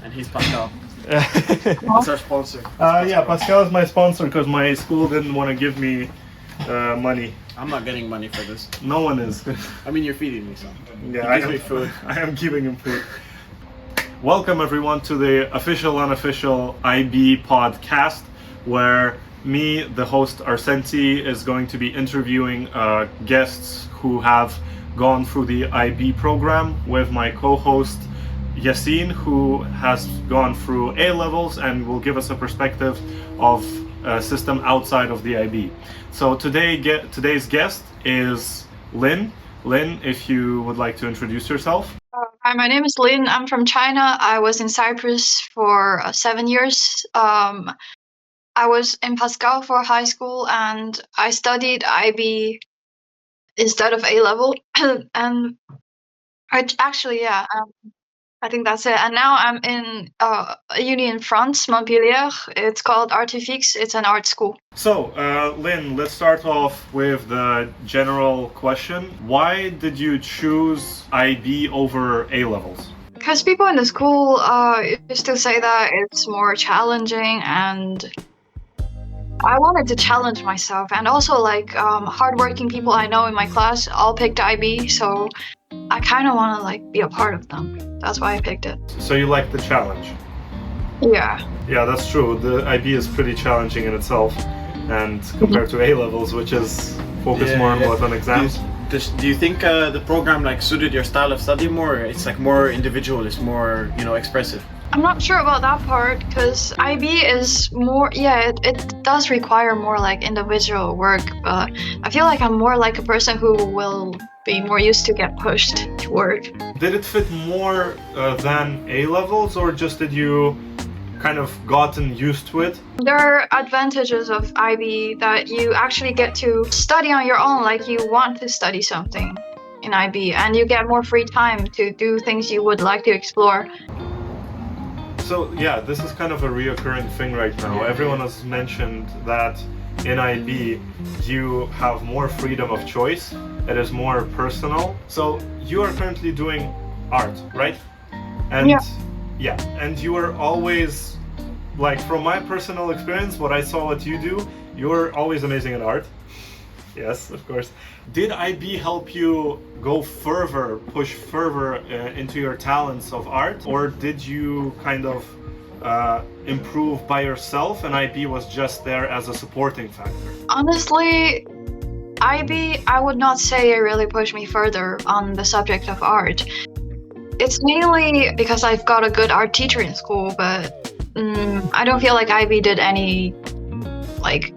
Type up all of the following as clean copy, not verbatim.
And he's Pascal. That's our sponsor. Yeah, Pascal is my sponsor because my school didn't want to give me money. I'm not getting money for this. No one is. I mean, you're feeding me some. Yeah, He gives me food. I am giving him food. Welcome everyone to the official unofficial IB podcast, where me, the host Arsenti, is going to be interviewing guests who have gone through the IB program with my co-host Yassine, who has gone through A levels and will give us a perspective of a system outside of the IB. So today's guest is Lynn. Lynn, if you would like to introduce yourself. Hi, my name is Lynn. I'm from China. I was in Cyprus for 7 years. I was in Pascal for high school, and I studied IB instead of A level. And I think that's it. And now I'm in a uni in France, Montpellier. It's called Artifix. It's an art school. So, Lynn, let's start off with the general question. Why did you choose IB over A levels? Because people in the school used to say that it's more challenging, and I wanted to challenge myself. And also, hardworking people I know in my class all picked IB, so I kind of want to be a part of them. That's why I picked it. So you like the challenge? Yeah. Yeah, that's true. The IB is pretty challenging in itself, and compared to A levels, which is focused more on exams. Do you think the program suited your style of study more? It's more individual. It's more expressive. I'm not sure about that part, because IB is more, it does require more individual work, but I feel like I'm more like a person who will be more used to get pushed to work. Did it fit more than A levels, or just did you kind of gotten used to it? There are advantages of IB that you actually get to study on your own, like you want to study something in IB, and you get more free time to do things you would like to explore. So yeah, this is kind of a reoccurring thing right now. Everyone has mentioned that in IB you have more freedom of choice. It is more personal. So you are currently doing art, right? And and you are always, from my personal experience, what I saw what you do, you're always amazing in art. Yes, of course. Did IB help you go further, push further into your talents of art, or did you kind of improve by yourself and IB was just there as a supporting factor? Honestly, IB, I would not say it really pushed me further on the subject of art. It's mainly because I've got a good art teacher in school, but I don't feel like IB did any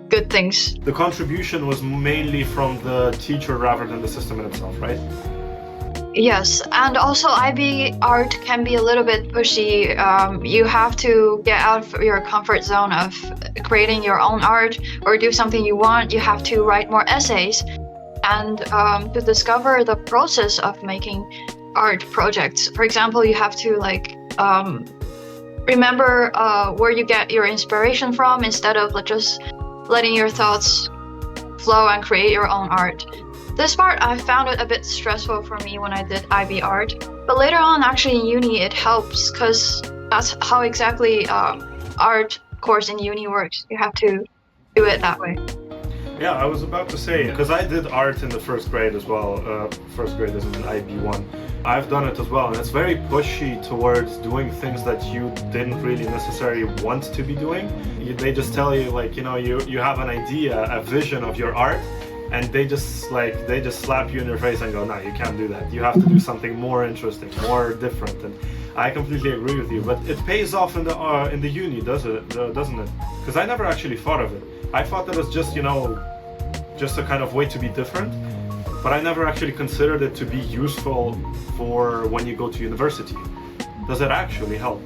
good things. The contribution was mainly from the teacher rather than the system in itself, right? Yes, and also IB art can be a little bit pushy. You have to get out of your comfort zone of creating your own art or do something you want. You have to write more essays, and to discover the process of making art projects. For example, you have to remember where you get your inspiration from instead of just letting your thoughts flow and create your own art. This part, I found it a bit stressful for me when I did IB art, but later on actually in uni it helps, because that's how exactly art course in uni works. You have to do it that way. Yeah, I was about to say, because I did art in the first grade as well. First grade is in IB1. I've done it as well, and it's very pushy towards doing things that you didn't really necessarily want to be doing. They just tell you, you have an idea, a vision of your art, and they just slap you in your face and go, no, you can't do that. You have to do something more interesting, more different. And I completely agree with you, but it pays off in the uni, doesn't it? Because I never actually thought of it. I thought that was just a kind of way to be different, but I never actually considered it to be useful for when you go to university. Does it actually help?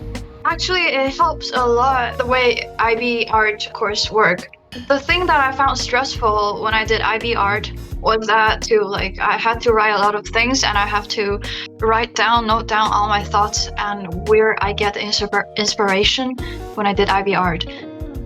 Actually, it helps a lot the way IB art course work. The thing that I found stressful when I did IB art was that I had to write a lot of things, and I have to note down all my thoughts and where I get inspiration when I did IB art,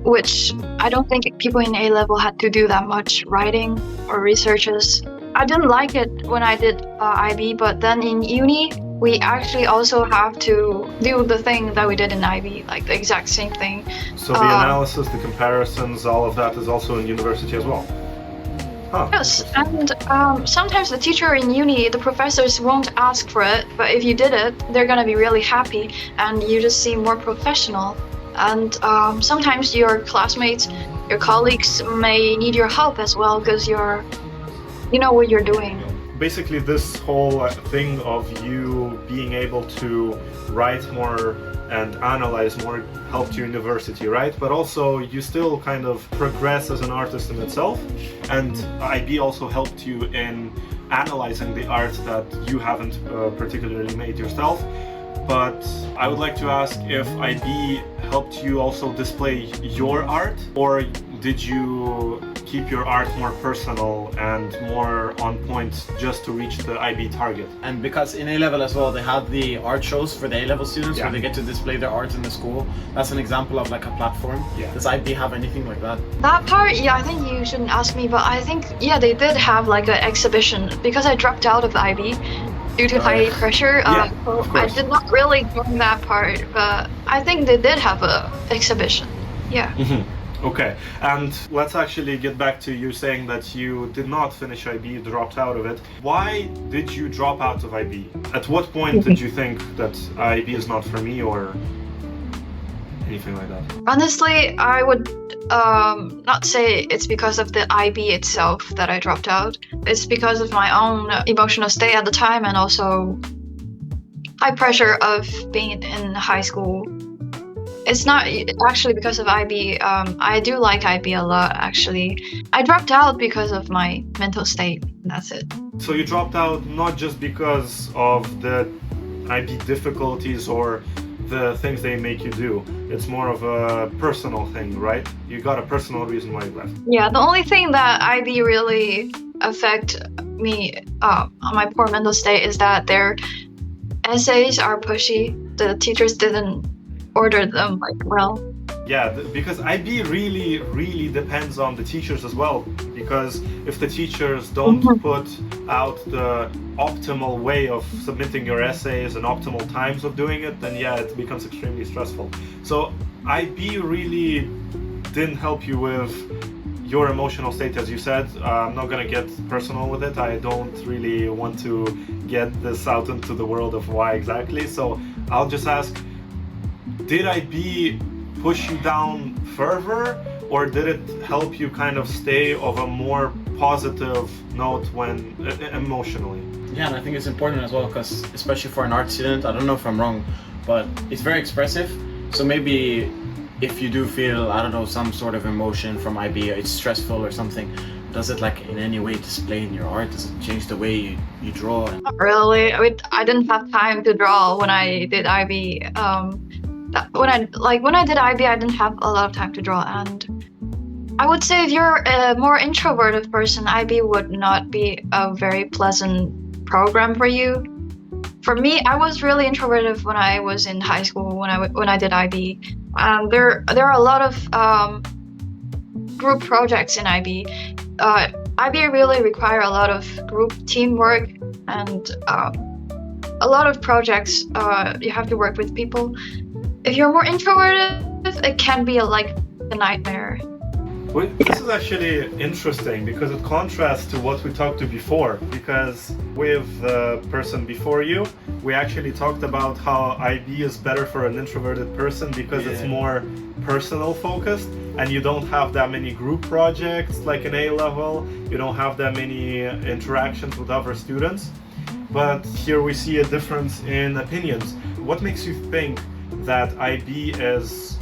which I don't think people in A level had to do that much writing or researches. I didn't like it when I did IB, but then in uni, we actually also have to do the thing that we did in IB, like the exact same thing. So the analysis, the comparisons, all of that is also in university as well. Huh, Yes, and sometimes the teacher in uni, the professors won't ask for it, but if you did it, they're gonna be really happy, and you just seem more professional. And sometimes your classmates, your colleagues may need your help as well because you know what you're doing. Basically, this whole thing of you being able to write more and analyze more helped your university, right? But also you still kind of progress as an artist in itself, and IB also helped you in analyzing the art that you haven't particularly made yourself. But I would like to ask if IB helped you also display your art, or did you keep your art more personal and more on point just to reach the IB target? And because in A-level as well, they have the art shows for the A-level students where they get to display their art in the school. That's an example of like a platform. Yeah. Does IB have anything like that? That part, yeah, I think you shouldn't ask me, but I think, yeah, they did have like an exhibition because I dropped out of IB due to high pressure. Yeah, So of I course. did not really join that part, but I think they did have a exhibition. Yeah. Okay, and let's actually get back to you saying that you did not finish IB, you dropped out of it. Why did you drop out of IB? At what point did you think that IB is not for me, or anything like that? Honestly, I would not say it's because of the IB itself that I dropped out. It's because of my own emotional state at the time, and also high pressure of being in high school. It's not actually because of IB. I do like IB a lot, actually. I dropped out because of my mental state. That's it. So you dropped out not just because of the IB difficulties or the things they make you do. It's more of a personal thing, right? You got a personal reason why you left. Yeah, the only thing that IB really affect me on my poor mental state is that their essays are pushy. The teachers didn't order them like well. Yeah, because IB really depends on the teachers as well. Because if the teachers don't put out the optimal way of submitting your essays and optimal times of doing it, then yeah, it becomes extremely stressful. So IB really didn't help you with your emotional state, as you said. I'm not gonna get personal with it. I don't really want to get this out into the world of why exactly. So I'll just ask, did IB push you down further, or did it help you kind of stay of a more positive note when emotionally? Yeah, and I think it's important as well because especially for an art student, I don't know if I'm wrong, but it's very expressive. So maybe if you do feel, I don't know, some sort of emotion from IB, it's stressful or something, does it like in any way display in your art? Does it change the way you draw? Not really. I mean, I didn't have time to draw when I did IB. When I did IB, I didn't have a lot of time to draw, and I would say if you're a more introverted person, IB would not be a very pleasant program for you. For me, I was really introverted when I was in high school when I did IB. There are a lot of group projects in IB. IB really require a lot of group teamwork and a lot of projects. You have to work with people. If you're more introverted, it can be like a nightmare. Well, this is actually interesting because it contrasts to what we talked to before. Because with the person before you, we actually talked about how IB is better for an introverted person because it's more personal focused, and you don't have that many group projects like an A-level. You don't have that many interactions with other students. But here we see a difference in opinions. What makes you think that IB is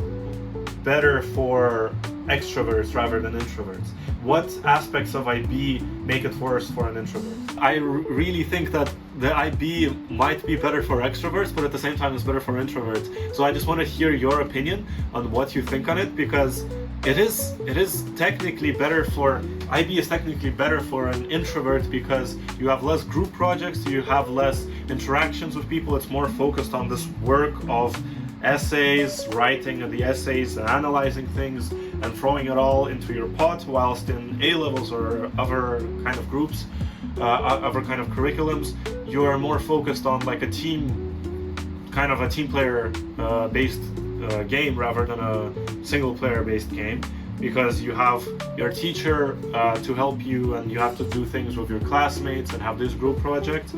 better for extroverts rather than introverts? What aspects of IB make it worse for an introvert? I really think that the IB might be better for extroverts, but at the same time it's better for introverts. So I just want to hear your opinion on what you think on it, because it is technically better for IB is technically better for an introvert because you have less group projects, you have less interactions with people. It's more focused on this work of essays, writing the essays, analyzing things, and throwing it all into your pot, whilst in A-levels or other kind of groups, other kind of curriculums, you're more focused on like a team, kind of a team player based game rather than a single player based game, because you have your teacher to help you and you have to do things with your classmates and have this group project.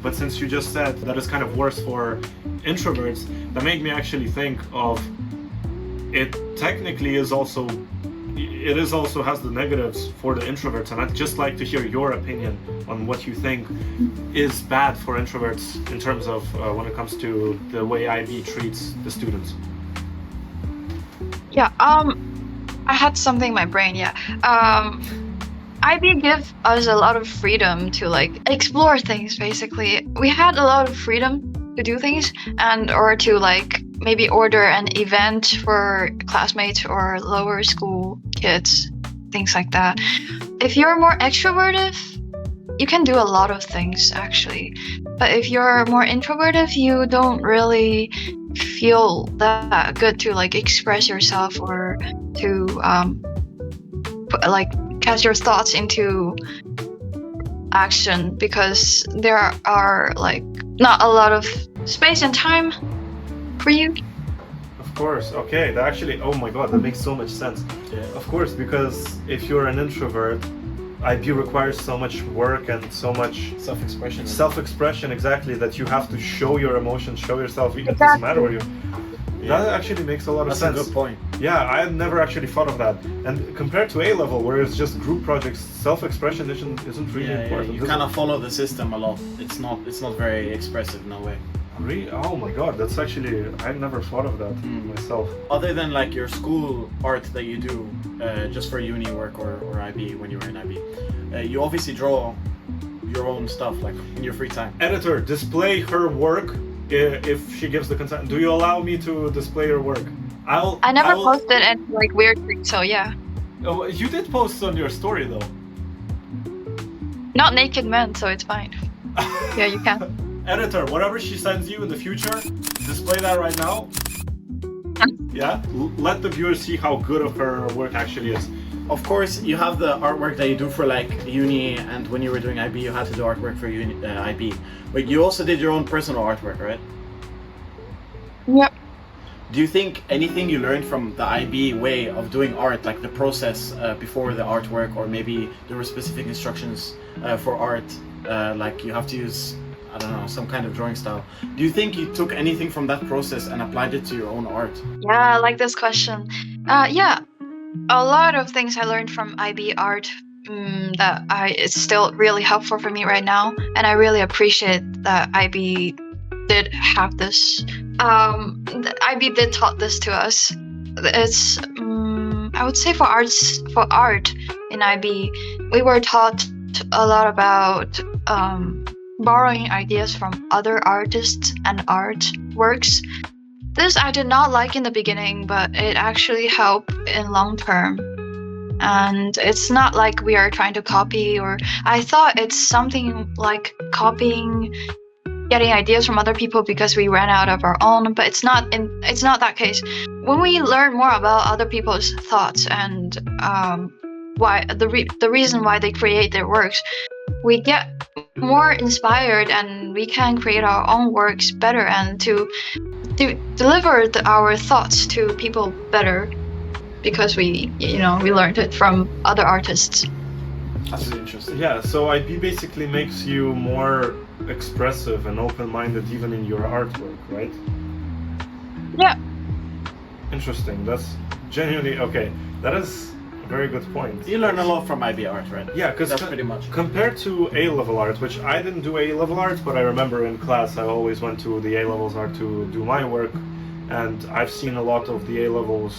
But since you just said that is kind of worse for introverts, that made me actually think of it technically is also has the negatives for the introverts, and I'd just like to hear your opinion on what you think is bad for introverts in terms of when it comes to the way IB treats the students. Yeah, I had something in my brain, yeah. IB give us a lot of freedom to like explore things basically. We had a lot of freedom to do things or to like maybe order an event for classmates or lower school kids, things like that. If you're more extroverted, you can do a lot of things actually. But if you're more introverted, you don't really feel that good to like express yourself or to cast your thoughts into action, because there are like not a lot of space and time for you. Of course, okay, that actually, oh my god, that makes so much sense. Yeah. Of course, because if you're an introvert, IB requires so much work and so much self-expression, exactly, that you have to show your emotions, show yourself. It doesn't matter what you. Yeah. That actually makes a lot of sense. That's a good point. Yeah, I had never actually thought of that. And compared to A level, where it's just group projects, self-expression isn't really important. You kind of follow the system a lot. It's not very expressive in a way. Really? Oh my god, that's actually, I never thought of that myself. Other than like your school art that you do just for uni work or IB when you were in IB, you obviously draw your own stuff like in your free time. Editor, display her work if she gives the consent. Do you allow me to display her work? I never posted any like weird things, so yeah. Oh, you did post on your story though. Not naked men, so it's fine. Yeah, you can. Editor, whatever she sends you in the future, display that right now. Yeah? Let the viewers see how good of her work actually is. Of course, you have the artwork that you do for like uni, and when you were doing IB, you had to do artwork for uni, IB. But you also did your own personal artwork, right? Yep. Do you think anything you learned from the IB way of doing art, like the process before the artwork, or maybe there were specific instructions for art, like you have to use, I don't know, some kind of drawing style. Do you think you took anything from that process and applied it to your own art? Yeah, I like this question. Yeah, a lot of things I learned from IB art it's still really helpful for me right now, and I really appreciate that IB did have this. IB did taught this to us. It's I would say for art in IB, we were taught a lot about borrowing ideas from other artists and artworks. This I did not like in the beginning, but it actually helped in long term. And it's not like we are trying to copy, or I thought it's something like copying, getting ideas from other people because we ran out of our own, but it's not that case. When we learn more about other people's thoughts and why the reason why they create their works, we get more inspired and we can create our own works better and to deliver our thoughts to people better, because we learned it from other artists. That's really interesting. Yeah, so IB basically makes you more expressive and open-minded even in your artwork, right? Yeah. Interesting. That's genuinely okay. That is a very good point. You learn a lot from IB art, right? Yeah, because that's pretty much compared to A-level art, which I didn't do A-level art, but I remember in class I always went to the A-levels art to do my work, and I've seen a lot of the A-level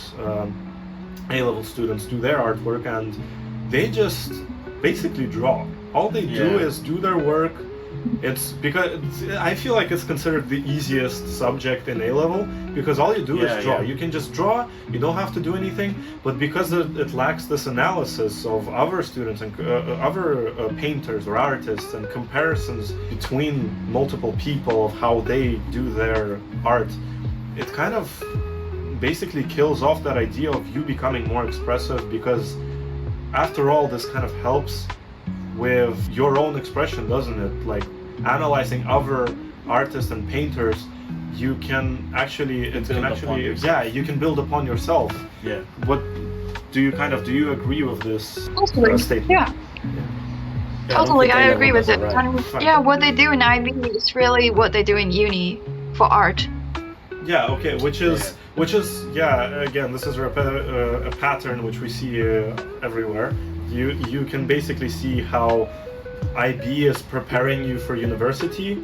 students do their artwork, and they just basically draw. All they do is do their work. It's because I feel like it's considered the easiest subject in A-level, because all you do is draw. You can just draw, you don't have to do anything, but because it lacks this analysis of other students and other painters or artists and comparisons between multiple people of how they do their art, it kind of basically kills off that idea of you becoming more expressive, because after all, this kind of helps with your own expression, doesn't it? Like analyzing other artists and painters, you can actually you can build upon yourself. Yeah. What do you agree with this Totally. statement? Yeah. Yeah, Totally, I A-level agree with does it. right. And yeah, what they do in IB is really what they do in uni for art. Yeah, okay, which is again, this is a pattern which we see everywhere. You can basically see how IB is preparing you for university,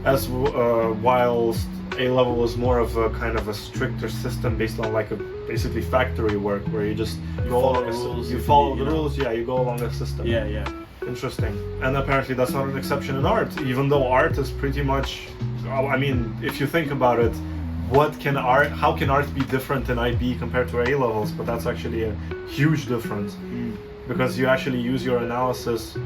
as whilst A-level is more of a kind of a stricter system based on like a basically factory work where you follow the rules, you follow the you know. rules, yeah, you go along the system. Yeah. Interesting. And apparently that's not an exception in art, even though art is pretty much, I mean, if you think about it, how can art be different in IB compared to A-levels? But that's actually a huge difference, because you actually use your analysis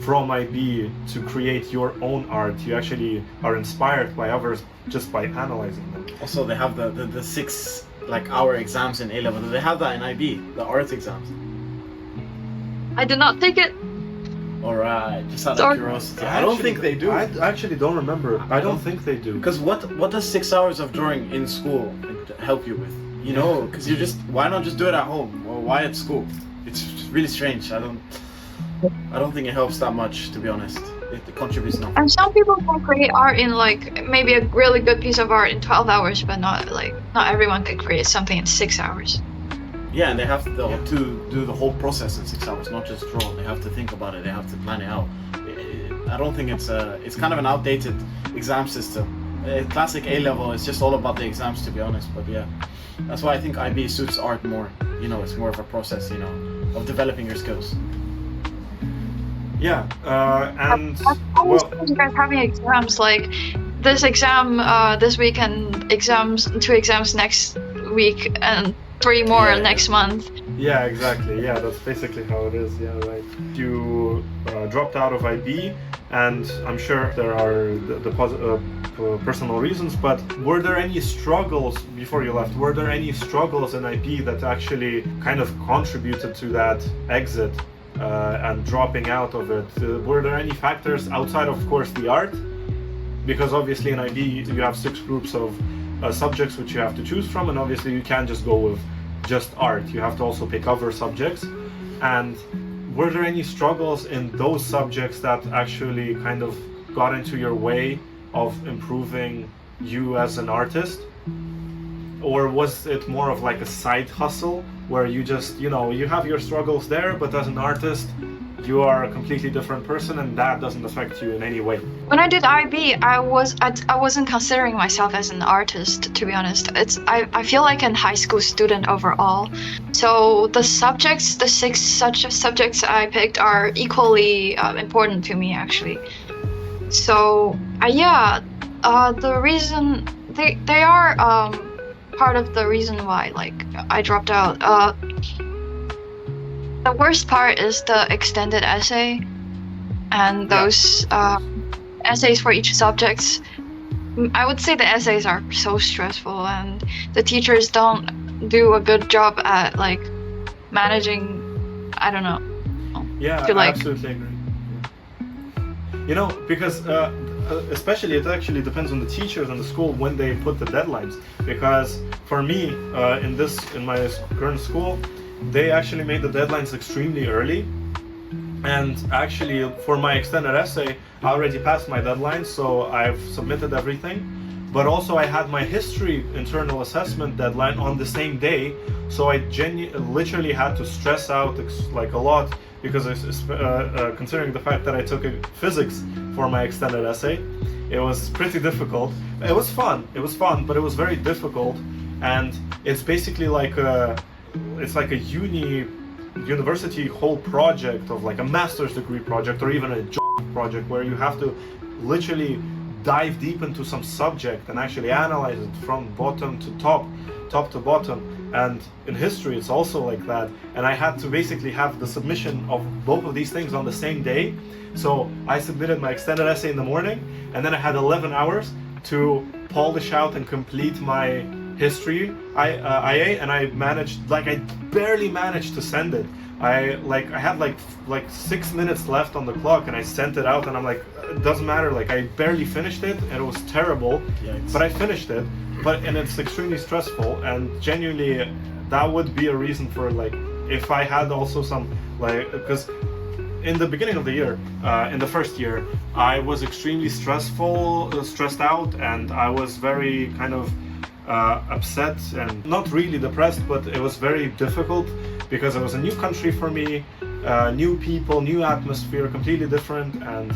from IB to create your own art. You actually are inspired by others just by analyzing them. Also, they have the 6 like hour exams in A-level. Do they have that in IB? The art exams. I did not take it. Alright, just out Sorry. of curiosity. I don't think they do. I actually don't remember. I don't think they do. Because what does 6 hours of drawing in school help you with? You know, because why not just do it at home, or why at school? It's really strange. I don't think it helps that much, to be honest. It contributes nothing. And some people can create art in like maybe a really good piece of art in 12 hours, but not everyone can create something in 6 hours. Yeah, and they have to do the whole process in 6 hours, not just draw. They have to think about it. They have to plan it out. I don't think it's kind of an outdated exam system. Classic A-level is just all about the exams, to be honest. But yeah, that's why I think IB suits art more. You know, it's more of a process, you know, of developing your skills. Yeah, and well, you guys having exams like this exam this week and 2 exams next week and 3 more next month. Yeah, exactly. Yeah, that's basically how it is. Yeah, right. You dropped out of IB, and I'm sure there are personal reasons, but were there any struggles before you left? Were there any struggles in IB that actually kind of contributed to that exit and dropping out of it? Were there any factors outside, of course, the art? Because obviously in IB you have 6 groups of subjects which you have to choose from, and obviously you can't just go with just art. You have to also pick other subjects. And were there any struggles in those subjects that actually kind of got into your way of improving you as an artist? Or was it more of like a side hustle where you just, you know, you have your struggles there, but as an artist you are a completely different person and that doesn't affect you in any way? When I did IB, I wasn't considering myself as an artist, to be honest. I feel like a high school student overall. So the 6 such subjects I picked are equally important to me, actually. So the reason they are part of the reason why like I dropped out. The worst part is the extended essay, and those essays for each subject. I would say the essays are so stressful, and the teachers don't do a good job at like managing. I don't know. Yeah, I absolutely agree. You know, because especially it actually depends on the teachers and the school when they put the deadlines. Because for me, in my current school, they actually made the deadlines extremely early. And actually, for my extended essay, I already passed my deadline, so I've submitted everything. But also, I had my history internal assessment deadline on the same day, so I literally had to stress out like a lot, because considering the fact that I took physics for my extended essay, it was pretty difficult. It was fun, but it was very difficult, and it's basically like a university whole project of like a master's degree project or even a job project where you have to literally dive deep into some subject and actually analyze it from bottom to top to bottom. And in history it's also like that, and I had to basically have the submission of both of these things on the same day. So I submitted my extended essay in the morning, and then I had 11 hours to polish out and complete my history IA, and I barely managed to send it. I had like 6 minutes left on the clock, and I sent it out, and I'm like, it doesn't matter. Like I barely finished it, and it was terrible. Yikes. But I finished it. And it's extremely stressful. And genuinely, that would be a reason for like if I had also some like because in the beginning of the year, in the first year, I was extremely stressed out, and I was very kind of upset and not really depressed, but it was very difficult because it was a new country for me, new people, new atmosphere, completely different, and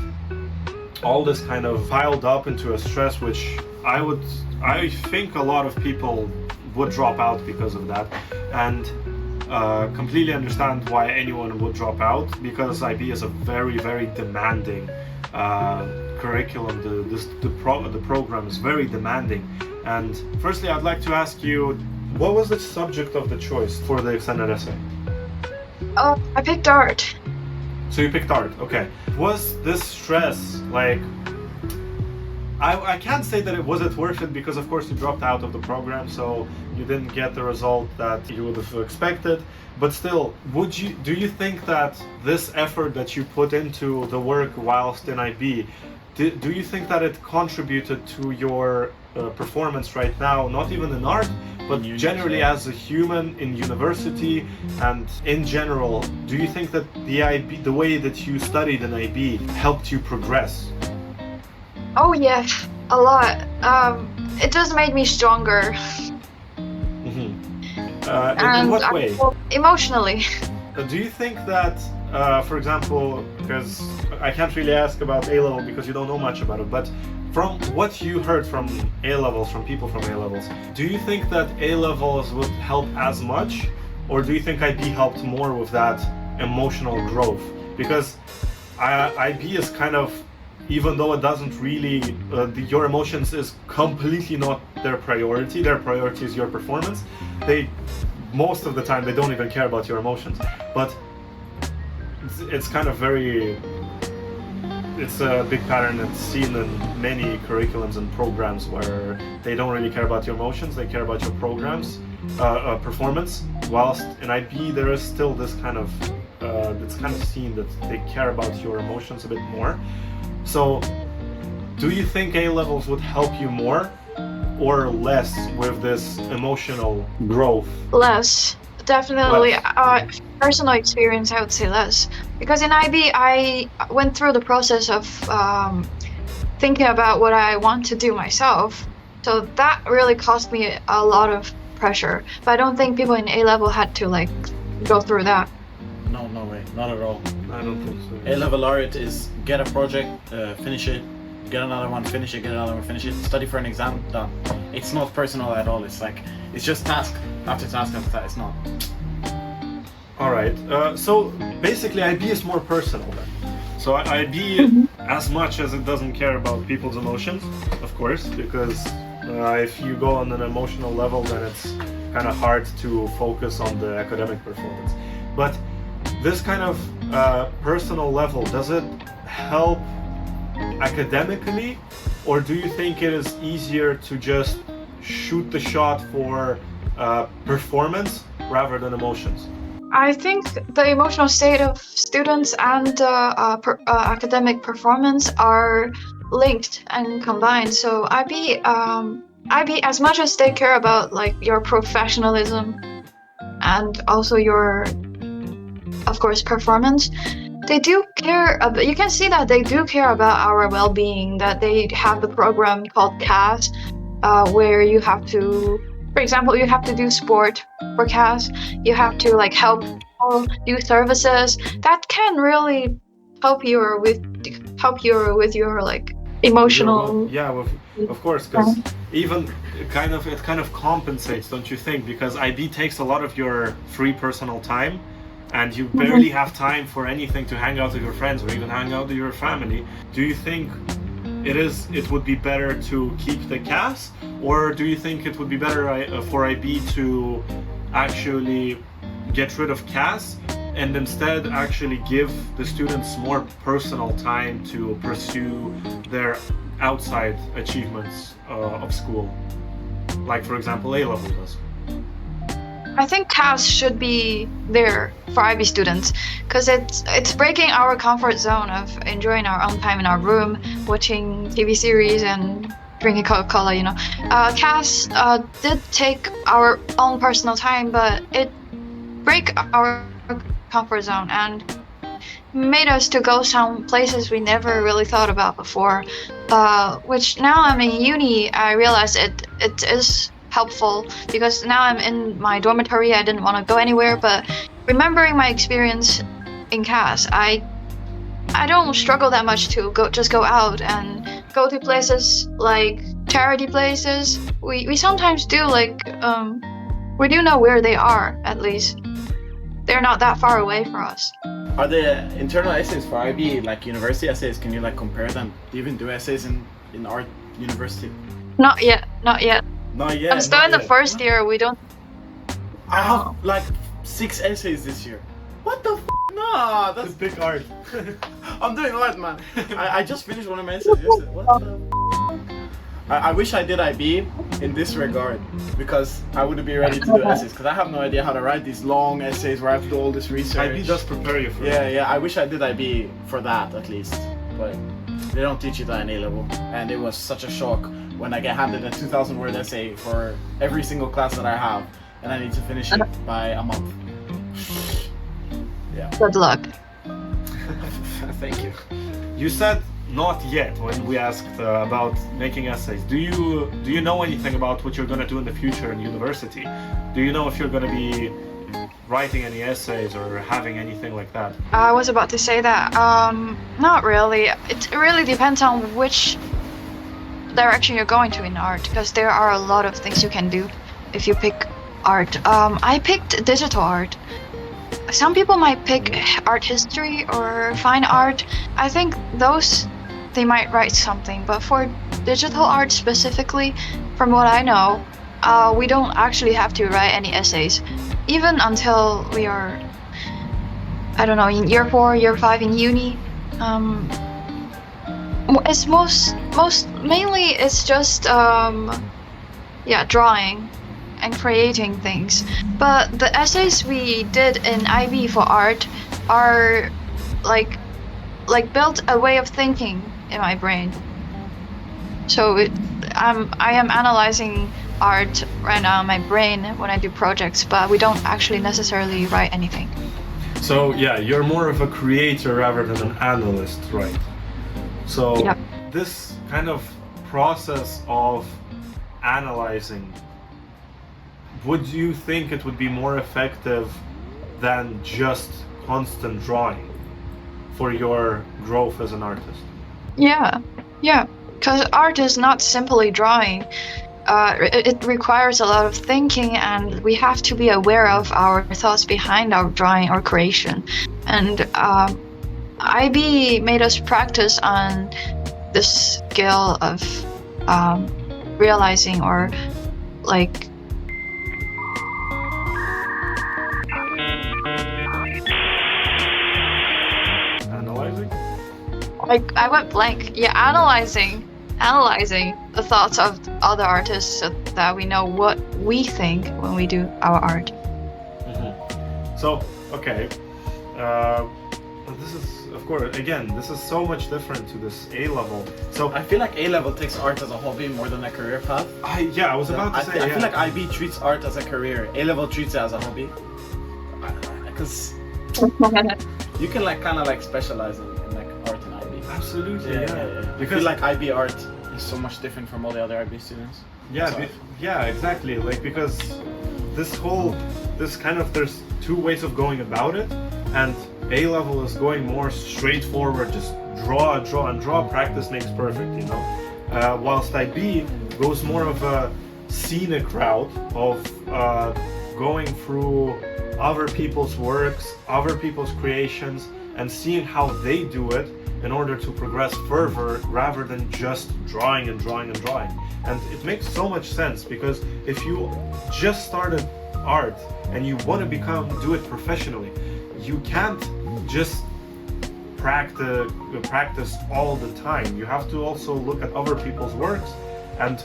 all this kind of piled up into a stress which I think a lot of people would drop out because of that, and completely understand why anyone would drop out, because IB is a very, very demanding curriculum. The program is very demanding. And firstly, I'd like to ask you, what was the subject of the choice for the extended essay? Oh, I picked art. So you picked art, okay. Was this stress like, I can't say that it wasn't worth it, because of course you dropped out of the program, so you didn't get the result that you would have expected, but still, do you think that this effort that you put into the work whilst in IB, do you think that it contributed to your performance right now, not even in art, but generally as a human in university and in general? Do you think that the way that you studied in IB helped you progress? Oh yeah, a lot. It just made me stronger. In what way? Emotionally. Do you think that, for example, because I can't really ask about A-level because you don't know much about it, but from what you heard from A-levels, from people from A-levels, do you think that A-levels would help as much, or do you think IB helped more with that emotional growth? Because IB is kind of, even though it doesn't really, your emotions is completely not their priority is your performance. Most of the time, they don't even care about your emotions. But it's kind of it's a big pattern that's seen in many curriculums and programs where they don't really care about your emotions, they care about your performance. Whilst in IB, there is still this kind of, it's kind of seen that they care about your emotions a bit more. So, do you think A-levels would help you more or less with this emotional growth? Less, definitely. Less. Personal experience, I would say less. Because in IB, I went through the process of thinking about what I want to do myself. So that really cost me a lot of pressure. But I don't think people in A-level had to like go through that. No way, not at all. I don't think so. A-level art is get a project, finish it, get another one, finish it, get another one, finish it, study for an exam, done. It's not personal at all. It's like, it's just task after task after task. It's not. All right. So basically, IB is more personal then. So IB, as much as it doesn't care about people's emotions, of course, because if you go on an emotional level, then it's kind of hard to focus on the academic performance. But this kind of personal level, does it help academically, or do you think it is easier to just shoot the shot for performance rather than emotions? I think the emotional state of students and academic performance are linked and combined. So IB, as much as they care about like your professionalism and also your, of course, performance, they do care about, you can see that they do care about our well-being, that they have the program called CAS, where you have to, for example, you have to do sport for CAS, you have to like help people do services. That can really help you with your like emotional. Of course, because even it kind of compensates, don't you think? Because IB takes a lot of your free personal time, and you barely have time for anything to hang out with your friends or even hang out with your family. Do you think it would be better to keep the CAS, or do you think it would be better for IB to actually get rid of CAS and instead actually give the students more personal time to pursue their outside achievements of school, like for example A-level does? I think CAS should be there for IB students because it's breaking our comfort zone of enjoying our own time in our room, watching TV series and drinking Coca-Cola. CAS did take our own personal time, but it break our comfort zone and made us to go some places we never really thought about before. Which now I'm in uni, I realize it is helpful because now I'm in my dormitory. I didn't want to go anywhere, but remembering my experience in CAS, I don't struggle that much to go out and go to places like charity places. We sometimes do we do know where they are, at least. They're not that far away from us. Are the internal essays for IB like university essays? Can you like compare them? Do you even do essays in art university? Not yet. Not yet. I'm still in the first year. We don't. I have like 6 essays this year. What the f? No, that's big art. I'm doing art, man. I just finished one of my essays yesterday. What the f? I wish I did IB in this regard because I wouldn't be ready to do essays because I have no idea how to write these long essays where I have to do all this research. IB does prepare you for it. Yeah. I wish I did IB for that at least, but they don't teach you that in A level, and it was such a shock when I get handed a 2,000 word essay for every single class that I have, and I need to finish it by a month. Yeah. Good luck. Thank you. You said not yet when we asked about making essays. Do you know anything about what you're going to do in the future in university? Do you know if you're going to be writing any essays or having anything like that? I was about to say that. Not really. It really depends on which direction you're going to in art, because there are a lot of things you can do if you pick art. I picked digital art. Some people might pick art history or fine art. I think they might write something, but for digital art specifically, from what I know, we don't actually have to write any essays, even until we are, I don't know, in year 4, year 5 in uni. It's mainly it's just drawing and creating things. But the essays we did in IB for art are like built a way of thinking in my brain. So I am analyzing art right now in my brain when I do projects, but we don't actually necessarily write anything. So yeah, you're more of a creator rather than an analyst, right? So Yep. This kind of process of analyzing, would you think it would be more effective than just constant drawing for your growth as an artist? Yeah, because art is not simply drawing. It requires a lot of thinking, and we have to be aware of our thoughts behind our drawing or creation. And IB made us practice on this skill of realizing or like Analyzing? I went blank. Yeah, analyzing the thoughts of other artists so that we know what we think when we do our art. So, okay. This is, of course, again, this is so much different to this A level. So I feel like A level takes art as a hobby more than a career path. I was about to say, I feel like IB treats art as a career. A level treats it as a hobby. Because you can like kind of like specialize in like art and IB. Absolutely, yeah. I feel like IB art is so much different from all the other IB students. Yeah, exactly. Like, because there's 2 ways of going about it, and A level is going more straightforward, just draw, practice makes perfect, you know. Whilst IB goes more of a scenic route of going through other people's works, other people's creations, and seeing how they do it in order to progress further rather than just drawing. And it makes so much sense, because if you just started art and you want to do it professionally, you can't just practice all the time. You have to also look at other people's works and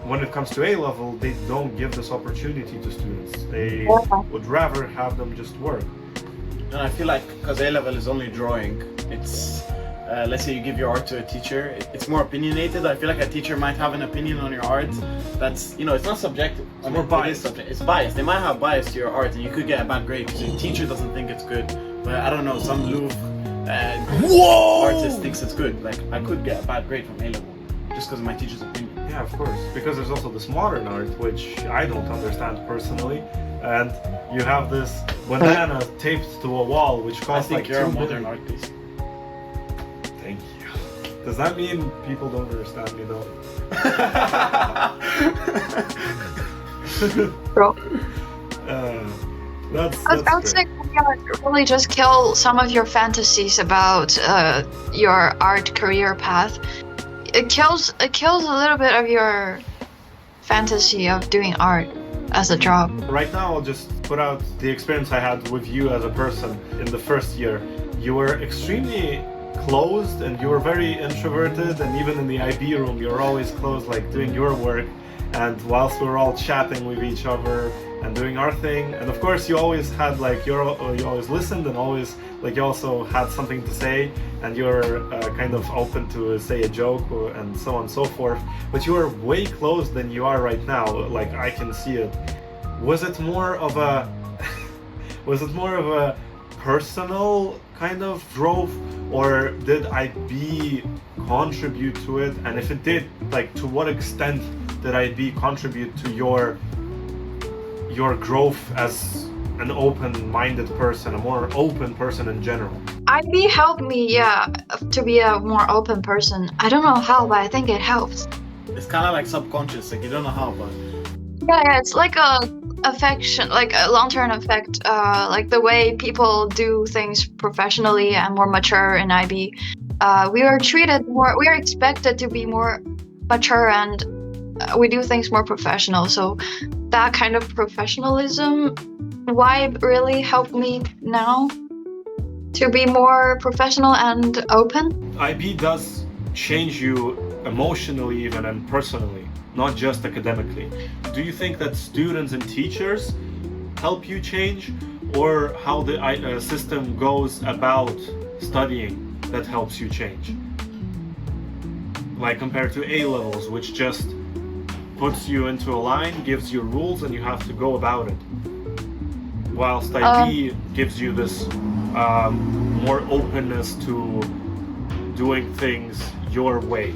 when it comes to A level, they don't give this opportunity to students. They would rather have them just work. And I feel like because A level is only drawing, it's let's say you give your art to a teacher, it's more opinionated. I feel like a teacher might have an opinion on your art that's, it's not subjective. It's more biased. It's biased. They might have bias to your art, and you could get a bad grade because your teacher doesn't think it's good. But I don't know, some Louvre artist thinks it's good. Like I could get a bad grade from A level just because of my teacher's opinion. Yeah, of course. Because there's also this modern art, which I don't understand personally. And you have this banana taped to a wall, which I costs think like you're a $2 modern million. artist. Thank you. Does that mean people don't understand me though? Bro. That's I would say really just kill some of your fantasies about your art career path. It kills a little bit of your fantasy of doing art as a job. Right now, I'll just put out the experience I had with you as a person in the first year. You were extremely closed and you were very introverted, and even in the IB room, you were always closed, like doing your work. And whilst we were all chatting with each other and doing our thing, and of course you always had like you always listened, and always like you also had something to say, and you're kind of open to say a joke and so on and so forth. But you are way closed than you are right now. Like I can see it. Was it more of a personal kind of growth, or did IB contribute to it? And if it did, like to what extent did IB contribute to your growth as an open-minded person, a more open person in general? IB helped me, to be a more open person. I don't know how, but I think it helps. It's kind of like subconscious, like you don't know how, but Yeah, it's like a affection, like a long-term effect, like the way people do things professionally and more mature in IB. We are expected to be more mature, and we do things more professional. So that kind of professionalism vibe really helped me now to be more professional and open. IB does change you emotionally even and personally, not just academically. Do you think that students and teachers help you change, or how the system goes about studying that helps you change? Like compared to A levels, which just puts you into a line, gives you rules, and you have to go about it. Whilst IB gives you this more openness to doing things your way.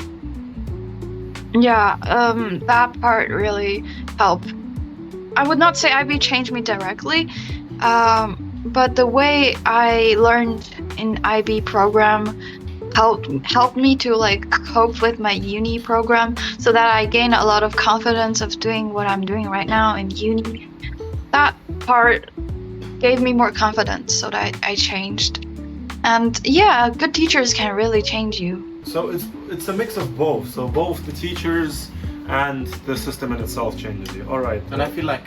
Yeah, that part really helped. I would not say IB changed me directly, but the way I learned in IB program helped me to like cope with my uni program, so that I gain a lot of confidence of doing what I'm doing right now in uni. That part gave me more confidence, so that I changed. And yeah, good teachers can really change you. So it's a mix of both. So both the teachers and the system in itself changes you. All right. And I feel like,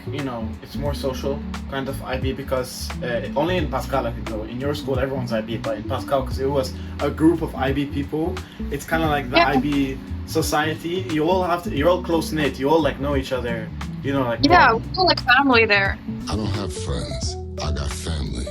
it's more social kind of IB, because only in Pascal I could go. In your school, everyone's IB, but in Pascal, because it was a group of IB people, it's kind of like the IB society. You're all close knit. You all like know each other. Yeah, we feel like family there. I don't have friends. I got family.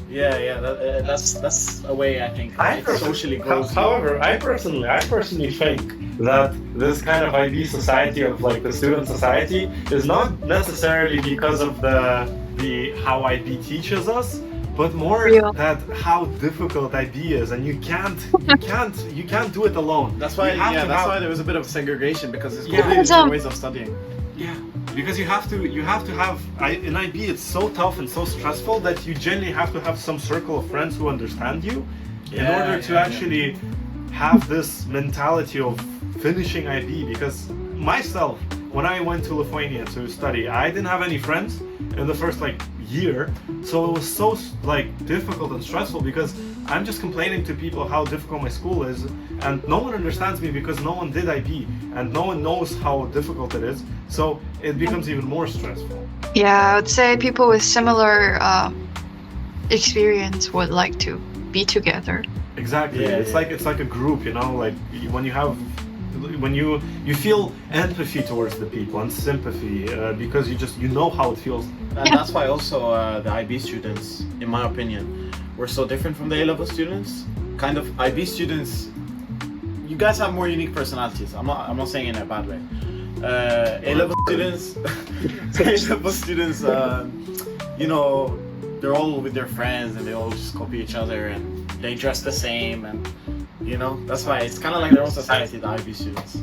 Yeah. That's a way I think socially grows. However, I personally think that this kind of IB society of like the student society is not necessarily because of the how IB teaches us, but more that how difficult IB is, and you can't do it alone. That's why why there was a bit of segregation, because there's completely different ways of studying. Yeah, because you have to have in IB it's so tough and so stressful that you genuinely have to have some circle of friends who understand you in order to actually have this mentality of finishing IB. Because myself, when I went to Lithuania to study, I didn't have any friends in the first year, so it was so difficult and stressful, because I'm just complaining to people how difficult my school is, and no one understands me because no one did IB and no one knows how difficult it is, so it becomes even more stressful. Yeah, I would say people with similar experience would like to be together. Exactly. It's like a group, like when when you feel empathy towards the people and sympathy because you know how it feels. And that's why also the IB students, in my opinion, were so different from the A-level students. Kind of IB students, you guys have more unique personalities. I'm not saying in a bad way. A-level students, A-level students, you know, they're all with their friends and they all just copy each other and they dress the same, and you know, that's why it's kind of like their own society, the IB students.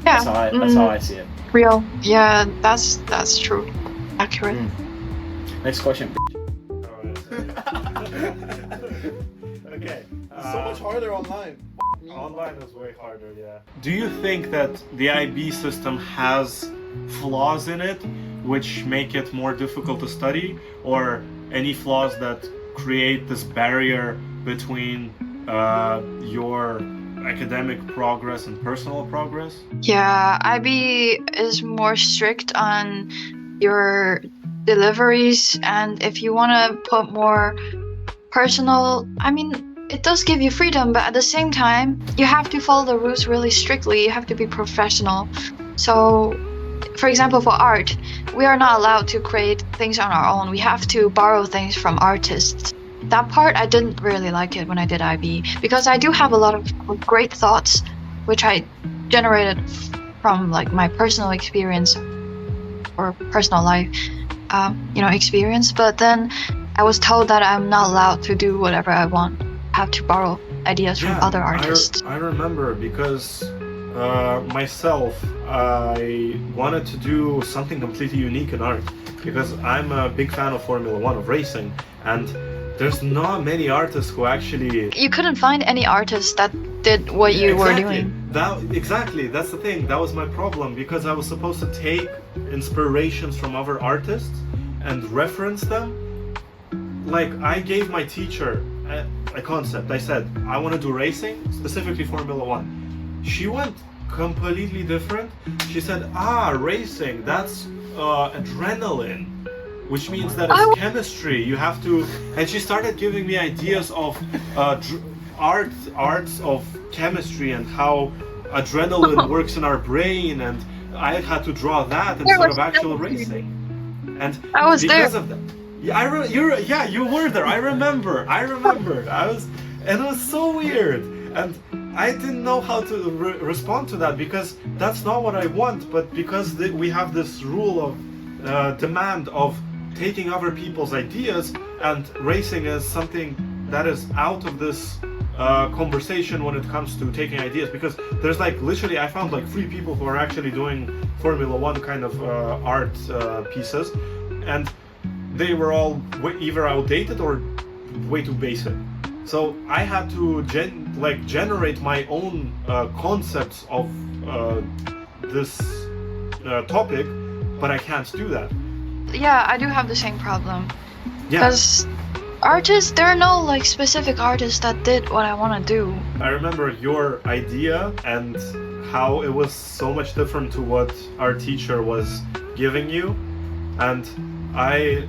Yeah. That's how I see it. Real. Yeah, that's true. Accurate. Next question. Okay. So much harder online. Online is way harder, yeah. Do you think that the IB system has flaws in it which make it more difficult to study, or any flaws that create this barrier between your academic progress and personal progress? Yeah, IB is more strict on your deliveries, and if you want to put more personal, I mean, it does give you freedom, but at the same time, you have to follow the rules really strictly. You have to be professional. So, for example, for art, we are not allowed to create things on our own. We have to borrow things from artists. That part, I didn't really like it when I did IB, because I do have a lot of great thoughts, which I generated from like my personal experience or personal life, experience. But then I was told that I'm not allowed to do whatever I want. I have to borrow ideas from other artists. I remember because myself, I wanted to do something completely unique in art, because I'm a big fan of Formula 1, of racing, and there's not many artists who actually... You couldn't find any artist that did what you were doing. Exactly, that's the thing. That was my problem, because I was supposed to take inspirations from other artists and reference them. Like, I gave my teacher a concept. I said, I want to do racing, specifically Formula 1. She went completely different. She said, racing, that's adrenaline, which means that it's chemistry. You have to... And she started giving me ideas of arts of chemistry and how adrenaline works in our brain, and I had to draw that instead of actual racing. And I was because there. of that, yeah, you were there. I remember. And it was so weird, and I didn't know how to respond to that, because that's not what I want. But because we have this rule of demand of taking other people's ideas, and racing is something that is out of this conversation when it comes to taking ideas, because there's like literally I found like 3 people who are actually doing Formula 1 kind of art pieces, and they were all either outdated or way too basic. So I had to generate my own concepts of this topic, but I can't do that. Yeah, I do have the same problem. Yeah. Because artists, there are no like specific artists that did what I want to do. I remember your idea and how it was so much different to what our teacher was giving you, and I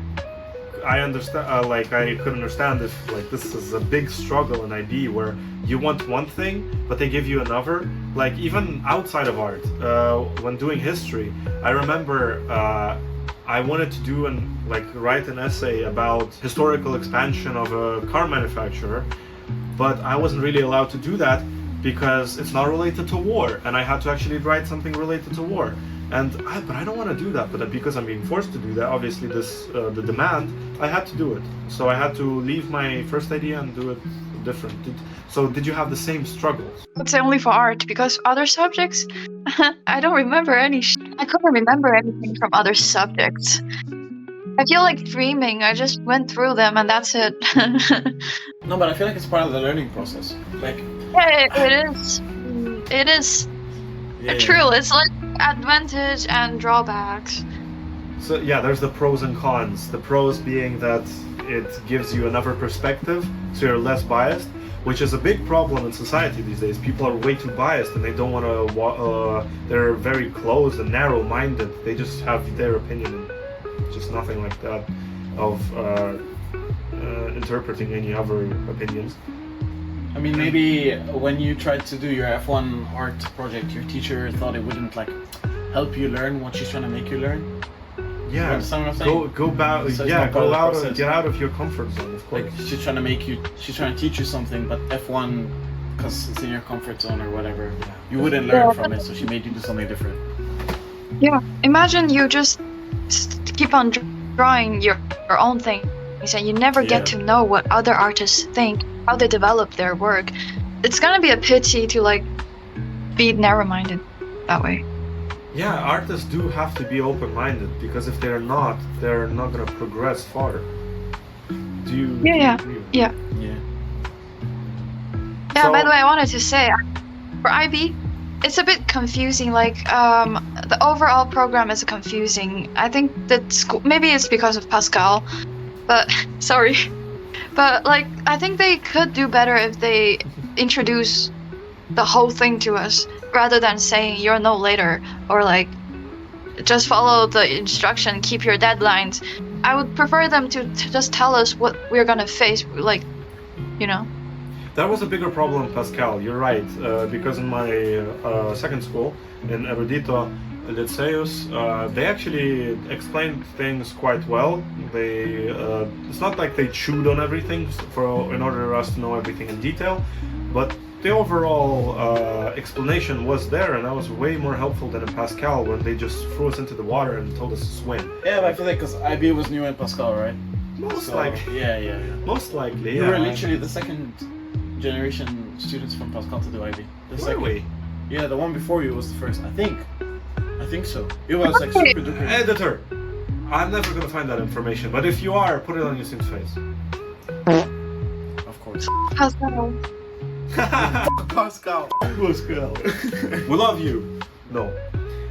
understand. I could understand if like this is a big struggle in IB where you want one thing but they give you another. Like even outside of art, when doing history, I remember I wanted to do write an essay about historical expansion of a car manufacturer, but I wasn't really allowed to do that because it's not related to war, and I had to actually write something related to war. But I don't want to do that. But because I'm being forced to do that, obviously the demand, I had to do it. So I had to leave my first idea and do it different. So did you have the same struggles? I'd say only for art, because other subjects, I don't remember any. I couldn't remember anything from other subjects. I feel like dreaming. I just went through them and that's it. No, but I feel like it's part of the learning process. Like, yeah, it is. It is true. It's like advantage and drawbacks. So yeah, there's the pros and cons. The pros being that it gives you another perspective, so you're less biased, which is a big problem in society these days. People are way too biased and they don't want to, they're very closed and narrow-minded. They just have their opinion and just nothing like that of interpreting any other opinions. I mean, maybe when you tried to do your F1 art project, your teacher thought it wouldn't like help you learn what she's trying to make you learn. You Yeah, understand what I'm saying? go back. So it's Yeah, not part of go the out and process. get out of your comfort zone, of course. Like she's trying to teach you something, but F1, because it's in your comfort zone or whatever, you wouldn't learn from it. So she made you do something different. Yeah, imagine you just keep on drawing your own things and you never Yeah. get to know what other artists think, how they develop their work. It's gonna be a pity to like be narrow-minded that way. Yeah, artists do have to be open-minded because if they're not gonna progress far. Do you Yeah, agree with yeah. that? Yeah. Yeah, So- by the way, I wanted to say, for IB, it's a bit confusing. Like, the overall program is confusing. I think that school, maybe it's because of Pascal, but sorry. But like, I think they could do better if they introduce the whole thing to us rather than saying you're no later or like just follow the instruction, keep your deadlines. I would prefer them to just tell us what we're gonna face, like, you know. That was a bigger problem, Pascal. You're right, because in my second school in Erudito Liceus, they actually explained things quite well. They it's not like they chewed on everything in order for us to know everything in detail, but the overall explanation was there, and that was way more helpful than in Pascal when they just threw us into the water and told us to swim. Yeah, but I feel like because IB was new in Pascal, right? Most So, likely. yeah. Most likely. You Yeah. were literally the second generation students from Pascal to do IB. The second. Really? Yeah, the one before you was the first. I think so. It was like super duper. Editor, I'm never gonna find that information, but if you are, put it on your Sim's face. Of course. Pascal. Pascal. Pascal. We love you. No.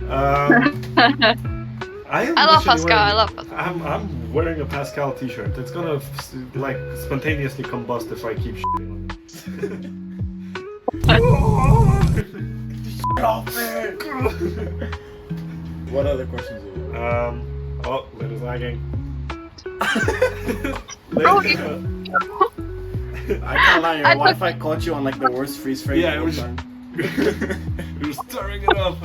I love Pascal. I love Pascal. I'm wearing a Pascal t-shirt. It's gonna like spontaneously combust if I keep shitting on it. What other questions do you have? Oh, it is lagging. Oh, I can't lie, your I took- Wi-Fi caught you on like the worst freeze frame. Yeah, it of all was- time. You're stirring it up.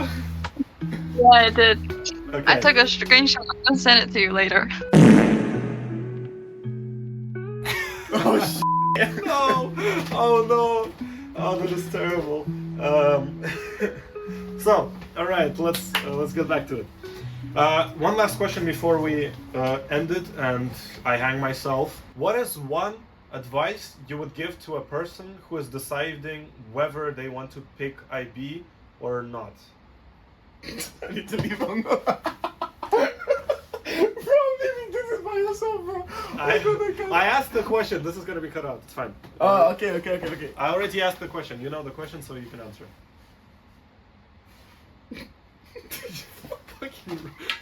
Yeah, I did. Okay. I took a screenshot and sent it to you later. Oh shit. No! Oh no! Oh, that is terrible. So, all right, let's get back to it. One last question before we end it, and I hang myself. What is one advice you would give to a person who is deciding whether they want to pick IB or not? I need to leave on the... Bro, leaving this is by yourself, bro. I asked the question. This is gonna be cut out. It's fine. Oh, okay. I already asked the question. You know the question, so you can answer.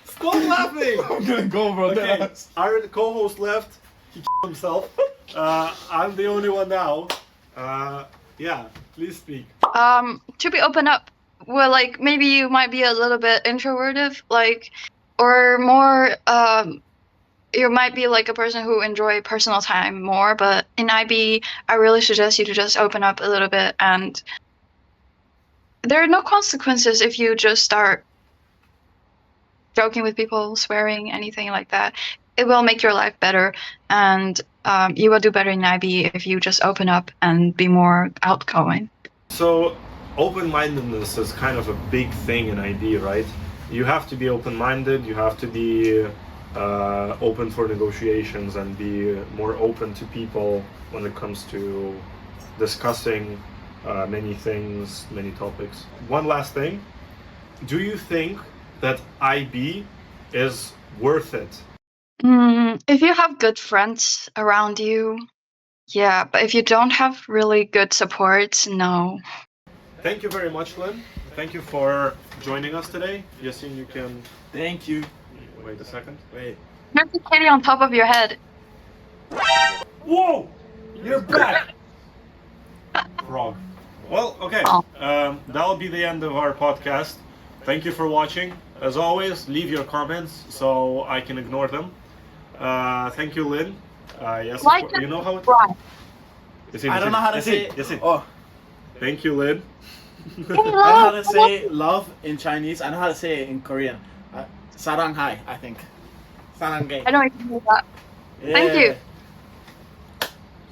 Stop laughing! I'm gonna go, bro. Okay, our co-host left. He killed himself. I'm the only one now. Yeah, please speak. To be open up, well, like maybe you might be a little bit introverted, like, or more, you might be like a person who enjoy personal time more, but in IB, I really suggest you to just open up a little bit, and there are no consequences if you just start joking with people, swearing, anything like that. It will make your life better, and you will do better in IB if you just open up and be more outgoing. So, open-mindedness is kind of a big thing in IB, right? You have to be open-minded. You have to be open for negotiations and be more open to people when it comes to discussing many things, many topics. One last thing. Do you think that IB is worth it? If you have good friends around you, yeah, but if you don't have really good support, no. Thank you very much, Lynn. Thank you for joining us today. Yasin, you can... Thank you. Wait a second. Wait. There's a kitty on top of your head. Whoa! You're back! Frog. Well, okay. That'll be the end of our podcast. Thank you for watching. As always, leave your comments so I can ignore them. Thank you, Lynn. Yes, Like you know how it... subscribe. I don't know how to say it. Yasin. Oh, Thank you, Lynn. I know how to say love in Chinese. I know how to say it in Korean. Saranghai, I think. Saranghae. I don't even know that. Thank you.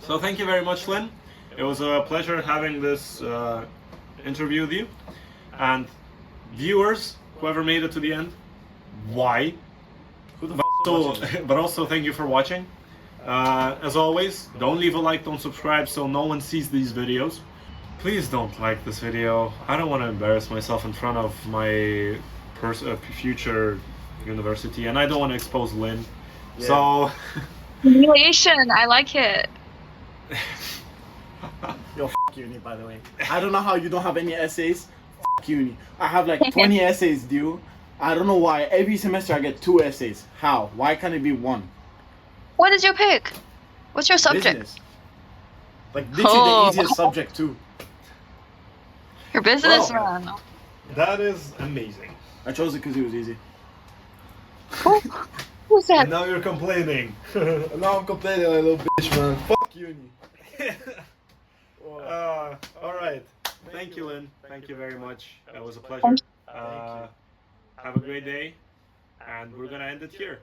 So thank you very much, Lynn. It was a pleasure having this interview with you. And viewers, whoever made it to the end, why? Who the But also thank you for watching. As always, don't leave a like, don't subscribe so no one sees these videos. Please don't like this video. I don't want to embarrass myself in front of my future university, and I don't want to expose Lynn. Yeah. So Humiliation, I like it. Yo, uni, by the way. I don't know how you don't have any essays. Uni. I have like 20 essays due. I don't know why. Every semester I get 2 essays. How? Why can't it be 1? What is your pick? What's your subject? Business. Like literally the easiest subject too. You're businessman. that is amazing. I chose it because it was easy. Who's that? And now you're complaining. Now I'm complaining like a little bitch, man. Fuck uni. All right. Thank you, Lynn. Thank you very much. That was a pleasure. Have a great day, and we're gonna end it here.